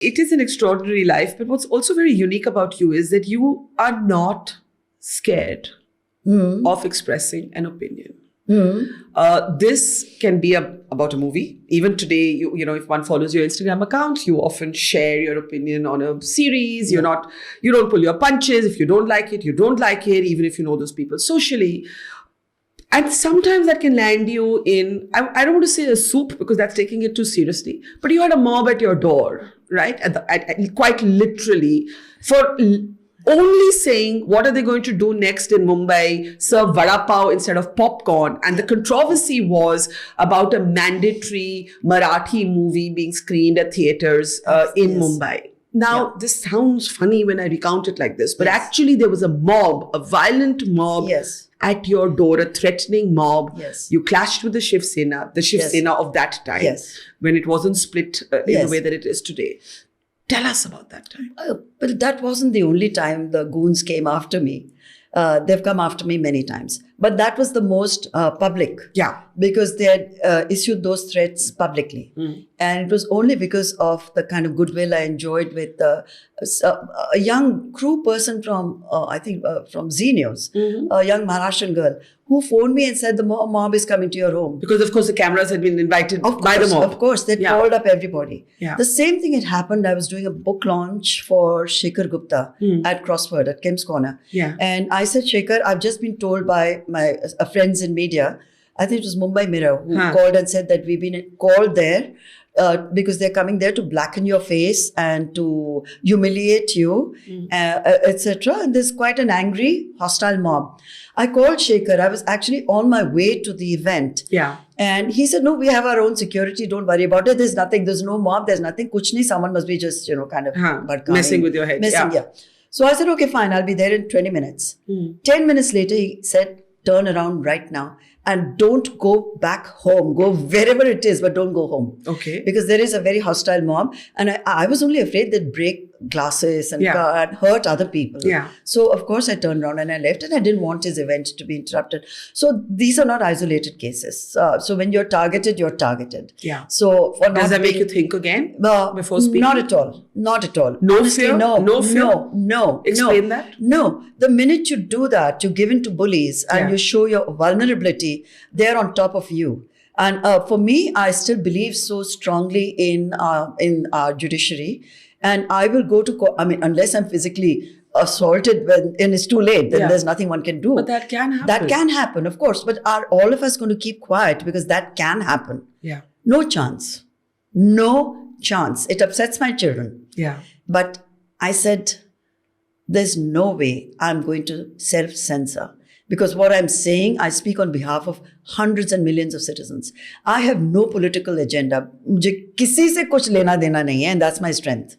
It is an extraordinary life, but what's also very unique about you is that you are not scared of expressing an opinion. This can be about a movie. Even today, you know, if one follows your Instagram account, you often share your opinion on a series. You don't pull your punches. If you don't like it, you don't like it, even if you know those people socially. And sometimes that can land you in, I don't want to say a soup because that's taking it too seriously, but you had a mob at your door, right? Quite literally, for only saying, what are they going to do next in Mumbai? Serve Vada Pao instead of popcorn. And the controversy was about a mandatory Marathi movie being screened at theaters in Mumbai. Now, this sounds funny when I recount it like this, but actually there was a mob, a violent mob at your door, a threatening mob. You clashed with the Shiv Sena, Sena of that time, when it wasn't split in the way that it is today. Tell us about that time. But that wasn't the only time the goons came after me. They've come after me many times. But that was the most public. Because they had issued those threats publicly. And it was only because of the kind of goodwill I enjoyed with a young crew person from, from Z News, a young Maharashtrian girl, who phoned me and said the mob is coming to your home. Because, of course, the cameras had been invited by the mob. Of course, they called up everybody. The same thing had happened. I was doing a book launch for Shekhar Gupta at Crossword, at Kim's Corner. And I said, Shekhar, I've just been told by my friends in media, I think it was Mumbai Mirror, who called and said that we've been called there because they're coming there to blacken your face and to humiliate you, etc. And there's quite an angry, hostile mob. I called Shekhar. I was actually on my way to the event. And he said, no, we have our own security. Don't worry about it. There's nothing. There's no mob. There's nothing. Kuch nahi. Someone must be just, kind of messing with your head. So I said, okay, fine. I'll be there in 20 minutes. 10 minutes later, he said, turn around right now and don't go back home. Go wherever it is, but don't go home. Because there is a very hostile mob. And I was only afraid they'd break glasses and hurt other people. So, of course, I turned around and I left, and I didn't want his event to be interrupted. So, these are not isolated cases. So, when you're targeted, you're targeted. So, for does that make you think again before speaking? Not at all. Not at all. No Honestly, fear? No fear? No. Explain that. No. The minute you do that, you give in to bullies and you show your vulnerability, they're on top of you. And for me, I still believe so strongly in our judiciary. And I will go to unless I'm physically assaulted and it's too late, then there's nothing one can do. But that can happen. That can happen, of course. But are all of us going to keep quiet? Because that can happen. No chance. No chance. It upsets my children. But I said, there's no way I'm going to self-censor. Because what I'm saying, I speak on behalf of hundreds and millions of citizens. I have no political agenda. Mujhe kisi se kuch lena dena nahi hai, and that's my strength.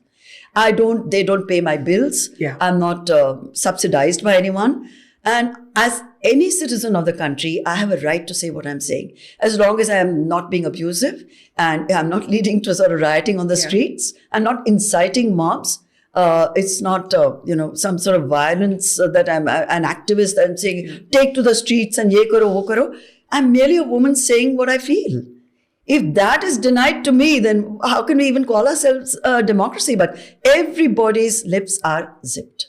They don't pay my bills. I'm not subsidized by anyone. And as any citizen of the country, I have a right to say what I'm saying. As long as I am not being abusive and I'm not leading to sort of rioting on the streets, I'm not inciting mobs. It's not, some sort of violence that I'm an activist. I'm saying, take to the streets and ye karo, wo karo. I'm merely a woman saying what I feel. If that is denied to me, then how can we even call ourselves a democracy? But everybody's lips are zipped.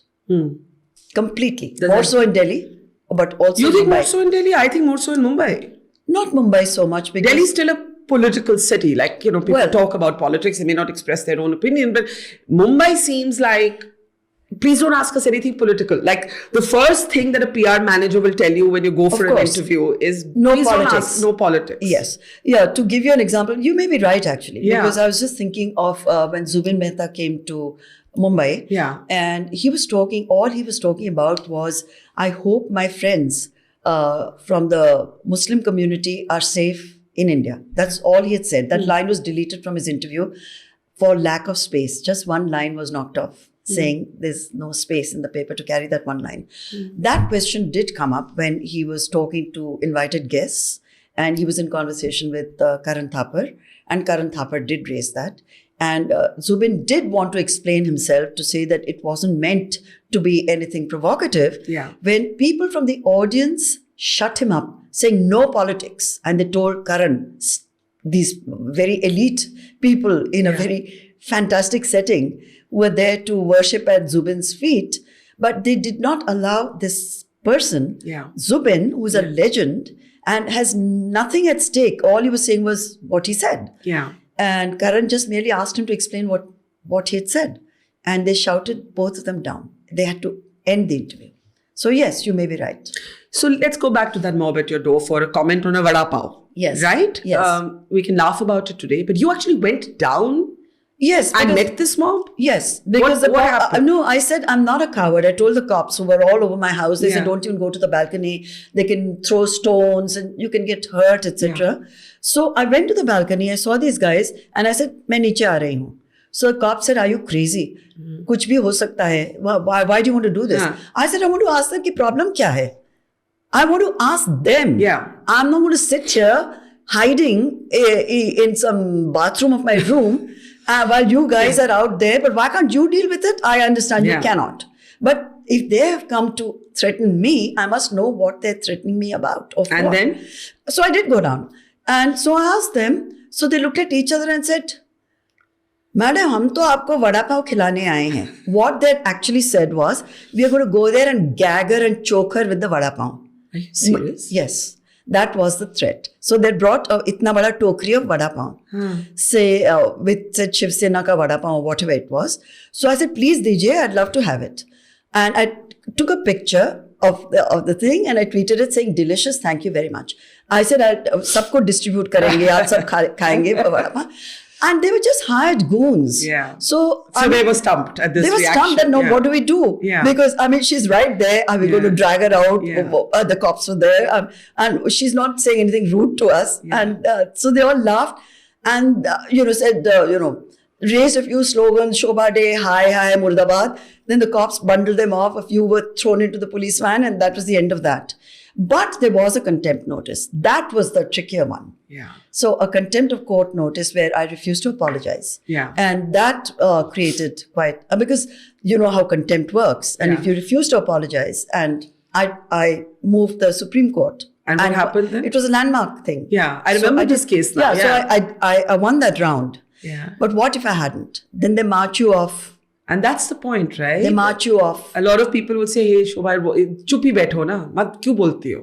Completely. More so in Delhi, but also you in think Mumbai. More so in Delhi? I think more so in Mumbai. Not Mumbai so much. Because Delhi's still a political city. Like, people talk about politics. They may not express their own opinion. But Mumbai seems like, please don't ask us anything political. Like, the first thing that a PR manager will tell you when you go for an interview is, no please politics. Don't ask, no politics. Yes. Yeah, to give you an example, you may be right actually. Because I was just thinking of when Zubin Mehta came to Mumbai. And all he was talking about was, I hope my friends from the Muslim community are safe in India. That's all he had said. That line was deleted from his interview for lack of space. Just one line was knocked off, saying there's no space in the paper to carry that one line. That question did come up when he was talking to invited guests, and he was in conversation with Karan Thapar, and Karan Thapar did raise that. And Zubin did want to explain himself to say that it wasn't meant to be anything provocative. When people from the audience shut him up, saying no politics, and they told Karan, these very elite people in a very fantastic setting, were there to worship at Zubin's feet, but they did not allow this person, Zubin, who's a legend and has nothing at stake. All he was saying was what he said. Yeah. And Karan just merely asked him to explain what he had said. And they shouted both of them down. They had to end the interview. So yes, you may be right. So let's go back to that mob at your door for a comment on a Vada Pao. Yes. Right? Yes. We can laugh about it today, but you actually went down. Yes. And met this mob? Yes. Because what happened? No, I said, I'm not a coward. I told the cops who were all over my house, they said, don't even go to the balcony. They can throw stones and you can get hurt, etc. Yeah. So I went to the balcony, I saw these guys and I said, मैं नीचे आ रही हूँ. So the cop said, are you crazy? कुछ भी हो सकता है. Why do you want to do this? Yeah. I said, I want to ask them कि problem क्या है? I want to ask them. Yeah. I'm not going to sit here hiding in some bathroom of my room while you guys are out there. But why can't you deal with it? I understand you cannot. But if they have come to threaten me, I must know what they're threatening me about. And then? So I did go down. And so I asked them. So they looked at each other and said, Madam, हम तो आपको वड़ा पाव खिलाने आए हैं. What they actually said was, we are going to go there and gag her and choke her with the vada pav. Are you serious? Yes. That was the threat. So they brought itna bada tokri of vada pav. Say, with said Shiv Sena ka vada pav or whatever it was. So I said, please DJ, I'd love to have it. And I took a picture of the thing and I tweeted it saying, delicious, thank you very much. I said, sabko distribute karenge, aap sab khayenge vada pav. And they were just hired goons. Yeah. So they were stumped at this reaction. They were stumped and what do we do? Yeah. Because, she's right there. Are we going to drag her out? Yeah. The cops were there. And she's not saying anything rude to us. Yeah. And so they all laughed and, said, raised a few slogans, Shobha Day, hi, Murdabad. Then the cops bundled them off. A few were thrown into the police van and that was the end of that. But there was a contempt notice. That was the trickier one. Yeah. So a contempt of court notice where I refused to apologize. Yeah. And that created quite, because you know how contempt works. And if you refuse to apologize, and I moved the Supreme Court. And what happened then? It was a landmark thing. Yeah. I remember this case now. Yeah. So I won that round. Yeah. But what if I hadn't? Then they march you off. And that's the point, right? They march you off. A lot of people will say, hey, Shobha, chup hi baitho na, mat kyun bolti ho?